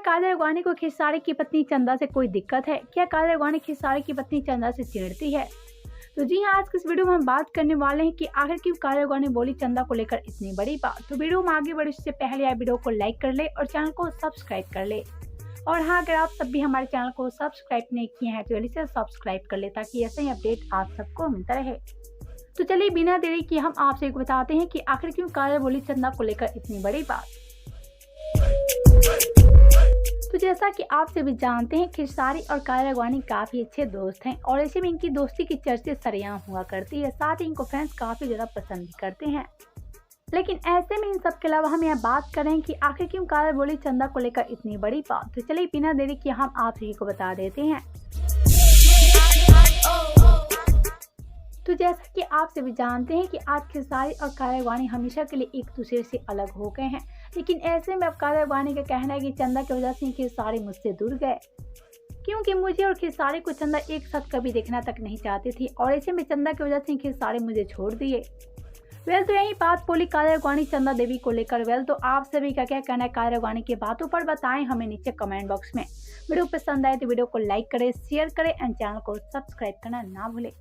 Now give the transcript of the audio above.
काजल अडवाणी को खेसारी की पत्नी चंदा से कोई दिक्कत है? क्या काजल अडवाणी खेसारी की पत्नी चंदा से चिढ़ती है? तो जी हाँ, आज की इस वीडियो में हम बात करने वाले हैं कि आखिर क्यों काजल अडवाणी बोली चंदा को लेकर इतनी बड़ी बात। तो वीडियो में आगे बढ़े उससे पहले आप वीडियो को लाइक कर ले और चैनल को सब्सक्राइब कर ले। और हाँ, अगर आप तब भी हमारे चैनल को सब्सक्राइब नहीं किए हैं तो जल्दी से सब्सक्राइब कर ले ताकि ऐसे ही अपडेट आप सबको मिलता रहे। तो चलिए बिना देरी किए हम आपसे बताते हैं कि आखिर क्यों काजल बोली चंदा को लेकर इतनी बड़ी बात। तो जैसा कि आप सभी जानते हैं, खेसारी और काजल अडवाणी काफी अच्छे दोस्त हैं और ऐसे में इनकी दोस्ती की चर्चे सरेआम हुआ करती है। साथ ही इनको फैंस काफी ज्यादा पसंद भी करते हैं। लेकिन ऐसे में इन सब के अलावा हम यहाँ बात करें कि आखिर क्यों काजल बोली चंदा को लेकर इतनी बड़ी बात। तो चलिए बिना देरी किए हम आप सभी को बता देते हैं। तो जैसा कि आप सभी जानते हैं कि आज खेसारी और काजल अडवाणी हमेशा के लिए एक दूसरे से अलग हो गए हैं। लेकिन ऐसे में अब काजल अडवाणी का कहना है कि चंदा की वजह से खेसारी मुझसे दूर गए, क्योंकि मुझे और खेसारी को चंदा एक साथ कभी देखना तक नहीं चाहती थी और ऐसे में चंदा की वजह से खेसारी मुझे छोड़ दिए। वेल, तो यही बात बोली काजल अडवाणी चंदा देवी को लेकर। वेल, तो आप सभी का क्या कहना है काजल अडवाणी की बातों पर बताएं हमें नीचे कमेंट बॉक्स में। वीडियो पसंद आए तो वीडियो को लाइक करें, शेयर करें एंड चैनल को सब्सक्राइब करना ना भूलें।